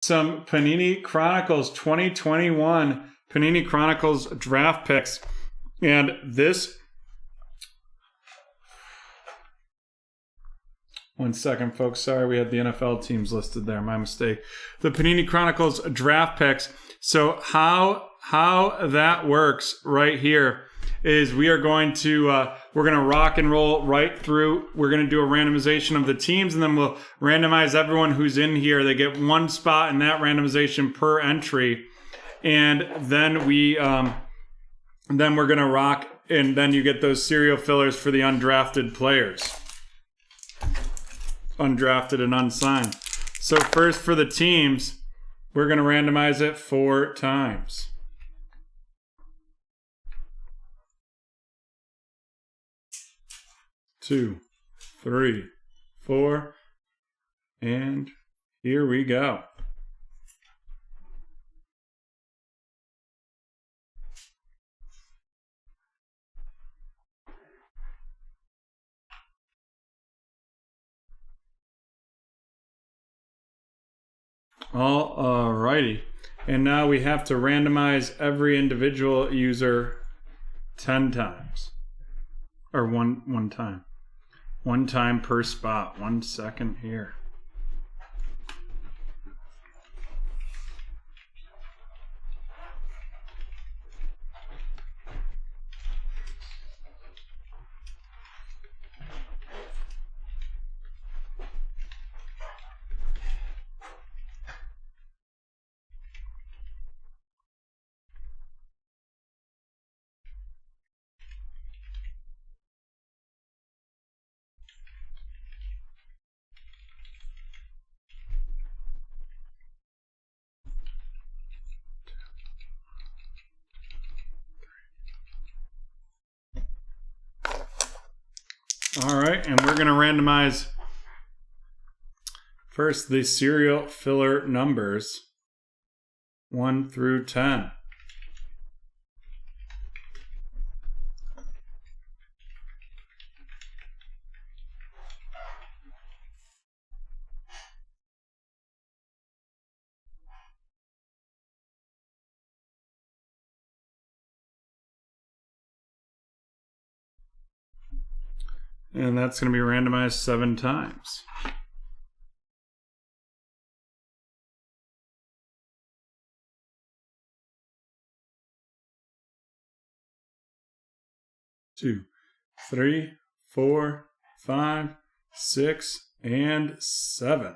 some Panini Chronicles 2021 Panini Chronicles draft picks. And this, one second, folks. Sorry, we had the NFL teams listed there. My mistake. The Panini Chronicles draft picks. So how that works right here is we are going to we're going to rock and roll right through. We're going to do a randomization of the teams, and then we'll randomize everyone who's in here. They get one spot in that randomization per entry, and then we're going to rock, and then you get those serial fillers for the undrafted players, undrafted and unsigned. So first for the teams, we're going to randomize it 4 times. 2, 3, 4, and here we go. Alrighty, and now we have to randomize every individual user 10 times, or one time. One time per spot. 1 second here. All right, and we're going to randomize first the serial filler numbers 1 through 10. And that's going to be randomized 7 times. Two, 3, 4, 5, 6, and 7.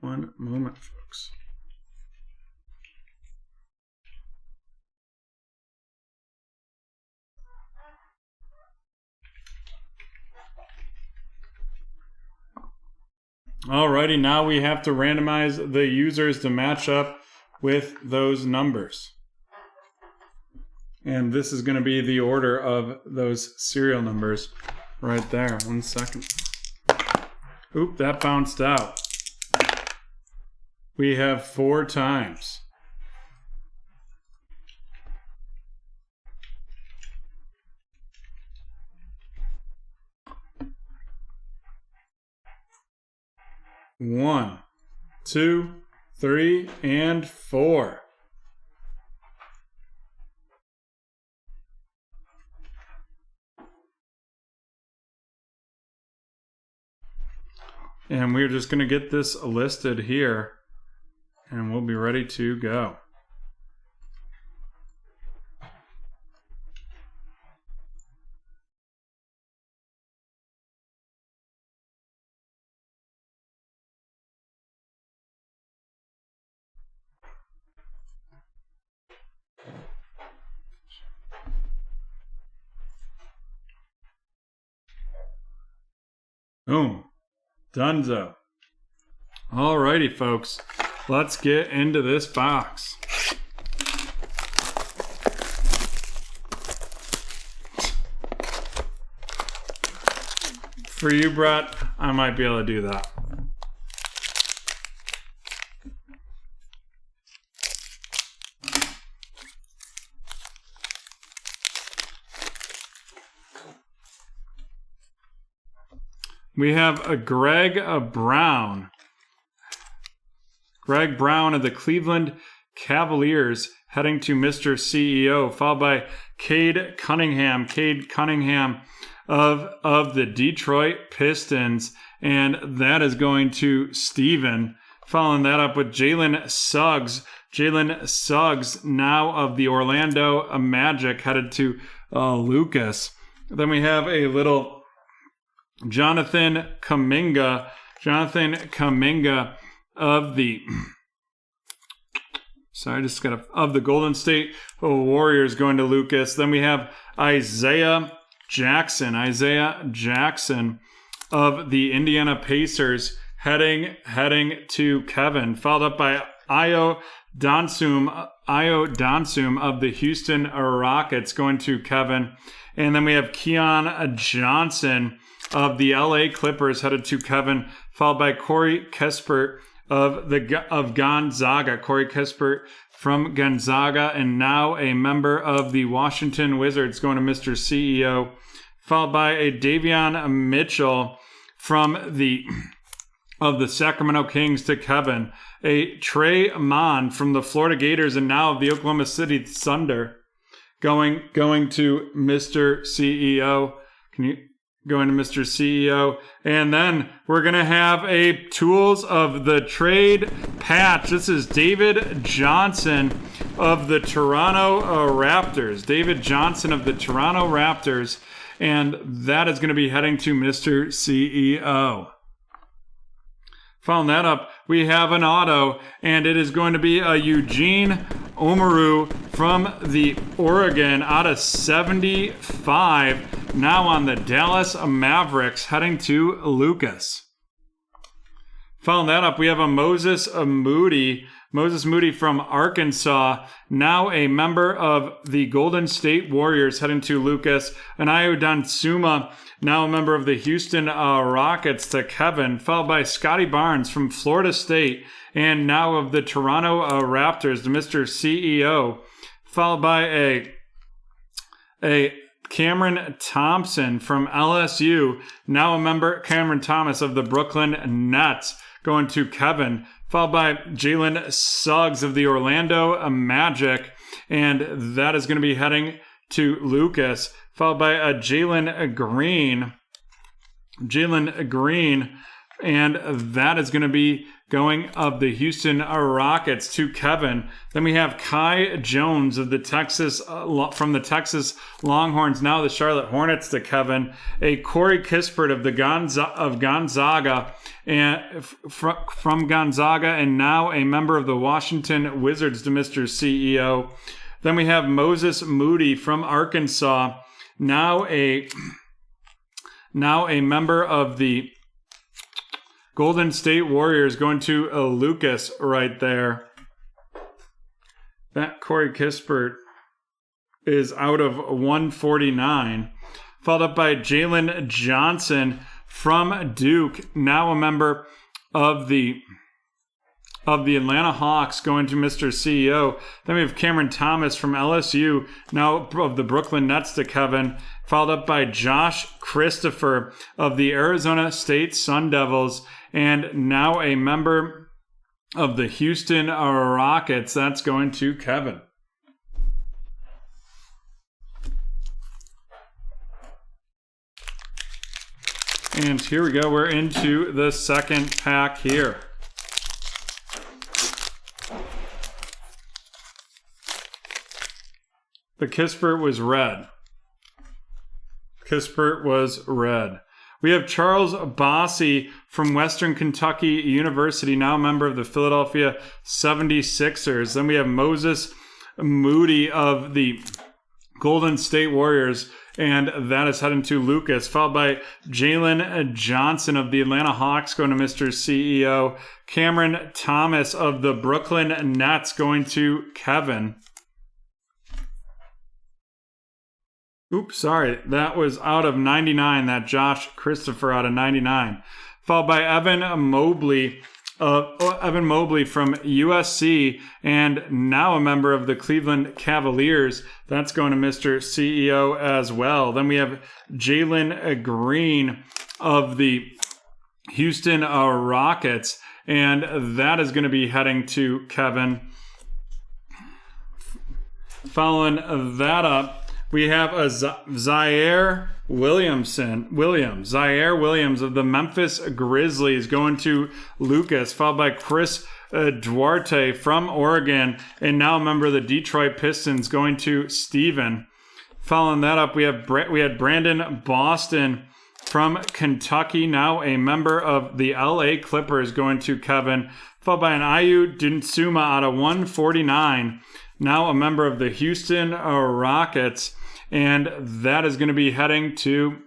One moment, folks. Alrighty, now we have to randomize the users to match up with those numbers. And this is going to be the order of those serial numbers right there. 1 second. Oop, that bounced out. We have 4 times. One, 2, 3, and 4. And we're just going to get this listed here, and we'll be ready to go. Boom. Dunzo. Alrighty, folks. Let's get into this box. For you, Brett, I might be able to do that. We have a Greg Brown. Greg Brown of the Cleveland Cavaliers heading to Mr. CEO, followed by Cade Cunningham. Cade Cunningham of the Detroit Pistons, and that is going to Steven. Following that up with Jalen Suggs. Jalen Suggs, now of the Orlando Magic, headed to Lucas. Then we have a little Jonathan Kuminga. Jonathan Kuminga of the of the Golden State Warriors going to Lucas. Then we have Isaiah Jackson of the Indiana Pacers heading to Kevin, followed up by Ayo Donsum of the Houston Rockets going to Kevin. And then we have Keon Johnson of the LA Clippers headed to Kevin, followed by Corey Kispert of Gonzaga. Corey Kispert from Gonzaga, and now a member of the Washington Wizards going to Mr. CEO, followed by a Davion Mitchell from the Sacramento Kings to Kevin, a Trey Mann from the Florida Gators and now of the Oklahoma City Thunder going to Mr. CEO. Going to Mr. CEO. And then we're going to have a Tools of the Trade patch. This is David Johnson of the Toronto Raptors. David Johnson of the Toronto Raptors. And that is going to be heading to Mr. CEO. Following that up, we have an auto, and it is going to be a Eugene Omaru from the Oregon out of 75, now on the Dallas Mavericks, heading to Lucas. Following that up, we have a Moses Moody from Arkansas, now a member of the Golden State Warriors, heading to Lucas. An Ayo Donsuma, now a member of the Houston Rockets, to Kevin, followed by Scotty Barnes from Florida State, and now of the Toronto Raptors, to Mr. CEO, followed by a Cameron Thompson from LSU, now a member, Cameron Thomas of the Brooklyn Nets, going to Kevin, followed by Jalen Suggs of the Orlando Magic, and that is going to be heading to Lucas, followed by a Jalen Green, and that is going to be going of the Houston Rockets to Kevin. Then we have Kai Jones of the from the Texas Longhorns, now the Charlotte Hornets, to Kevin. A Corey Kispert of Gonzaga, and from Gonzaga, and now a member of the Washington Wizards, to Mr. CEO. Then we have Moses Moody from Arkansas, now a member of the Golden State Warriors, going to Lucas right there. That Corey Kispert is out of 149. Followed up by Jalen Johnson from Duke, now a member of the Atlanta Hawks, going to Mr. CEO. Then we have Cameron Thomas from LSU, now of the Brooklyn Nets, to Kevin, followed up by Josh Christopher of the Arizona State Sun Devils, and now a member of the Houston Rockets. That's going to Kevin. And here we go. We're into the second pack here. The Kispert was red. Kispert was red. We have Charles Bossy from Western Kentucky University, now a member of the Philadelphia 76ers. Then we have Moses Moody of the Golden State Warriors, and that is heading to Lucas, followed by Jalen Johnson of the Atlanta Hawks, going to Mr. CEO. Cameron Thomas of the Brooklyn Nets, going to Kevin. Oops, sorry. That was out of 99. That Josh Christopher out of 99. Followed by Evan Mobley from USC and now a member of the Cleveland Cavaliers. That's going to Mr. CEO as well. Then we have Jalen Green of the Houston Rockets, and that is going to be heading to Kevin. Following that up, we have a Zaire Williams of the Memphis Grizzlies going to Lucas, followed by Chris Duarte from Oregon, and now a member of the Detroit Pistons going to Steven. Following that up, we had Brandon Boston from Kentucky, now a member of the LA Clippers going to Kevin, followed by an Ayu Dunsuma out of 149, now a member of the Houston Rockets, and that is going to be heading to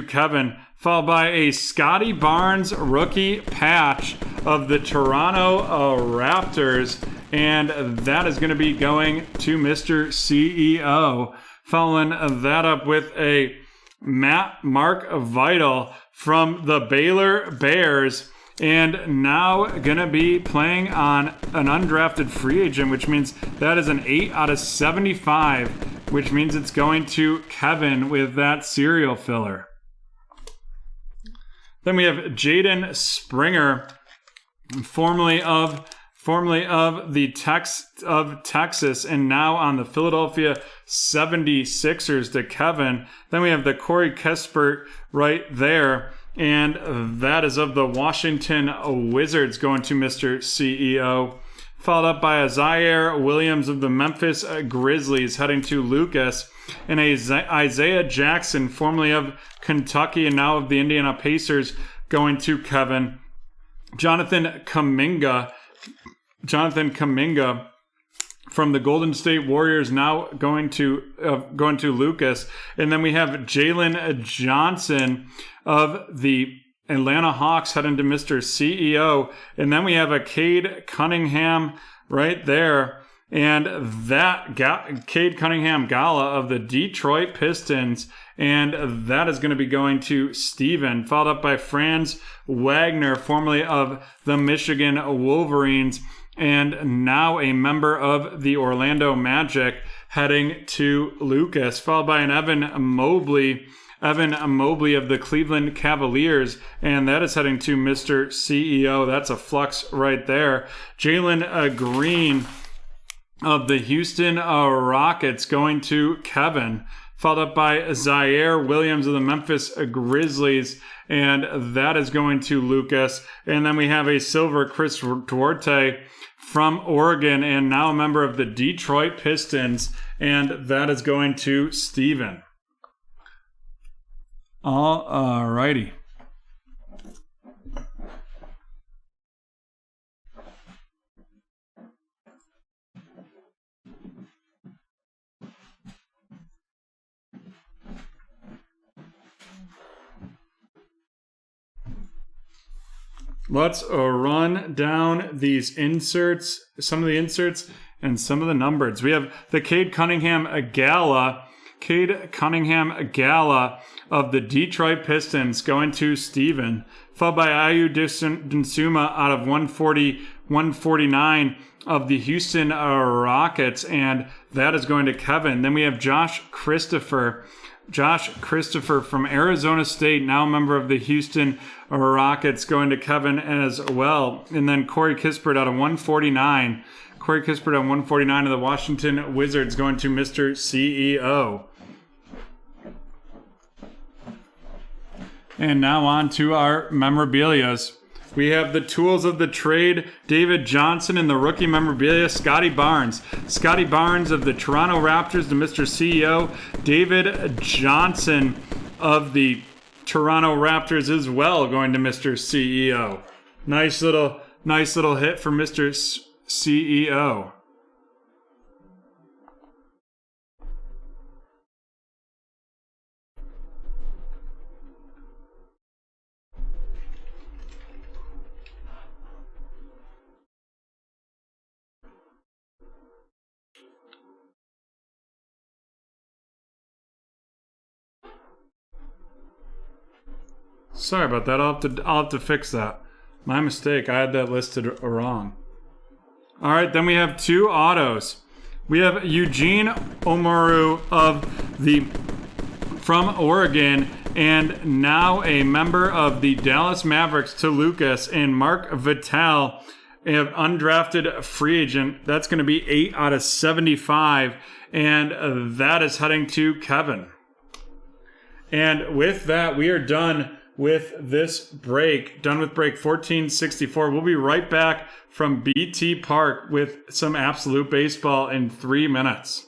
Kevin, followed by a Scotty Barnes rookie patch of the Toronto Raptors, and that is going to be going to Mr. CEO. Following that up with a Mark Vital from the Baylor Bears, and now going to be playing on an undrafted free agent, which means that is an 8 out of 75, which means it's going to Kevin with that serial filler. Then we have Jaden Springer, formerly of Texas, and now on the Philadelphia 76ers to Kevin. Then we have the Corey Kispert right there, and that is of the Washington Wizards going to Mr. CEO. Followed up by a Zaire Williams of the Memphis Grizzlies heading to Lucas, and a Isaiah Jackson, formerly of Kentucky and now of the Indiana Pacers, going to Kevin. Jonathan Kuminga from the Golden State Warriors, now going to Lucas, and then we have Jalen Johnson of the Atlanta Hawks heading to Mr. CEO, and then we have a Cade Cunningham right there, and that Cade Cunningham Gala of the Detroit Pistons, and that is going to be going to Steven, followed up by Franz Wagner, formerly of the Michigan Wolverines, and now a member of the Orlando Magic, heading to Lucas, followed by an Evan Mobley of the Cleveland Cavaliers, and that is heading to Mr. CEO. That's a flux right there. Jalen Green of the Houston Rockets going to Kevin, followed up by Zaire Williams of the Memphis Grizzlies, and that is going to Lucas. And then we have a silver Chris Duarte from Oregon, and now a member of the Detroit Pistons, and that is going to Steven. All righty. Let's run down these inserts, some of the inserts, and some of the numbers. We have the Cade Cunningham Gala of the Detroit Pistons going to Steven, followed by Ayu Dunsuma out of 149 of the Houston Rockets, and that is going to Kevin. Then we have Josh Christopher from Arizona State, now a member of the Houston Rockets, going to Kevin as well. And then Corey Kispert out of 149. Corey Kispert on 149 of the Washington Wizards going to Mr. CEO. And now on to our memorabilias. We have the tools of the trade, David Johnson, and the rookie memorabilia, Scotty Barnes. Scotty Barnes of the Toronto Raptors to Mr. CEO. David Johnson of the Toronto Raptors as well, going to Mr. CEO. Nice little hit for Mr. CEO. Sorry about that. I'll have to fix that. My mistake. I had that listed wrong. All right, then we have 2 autos. We have Eugene Omoru from Oregon, and now a member of the Dallas Mavericks to Lucas, and Mark Vitale, an undrafted free agent. That's going to be 8 out of 75, and that is heading to Kevin. And with that, we are done with this break. Done with break 1464. We'll be right back from BT Park with some absolute baseball in 3 minutes.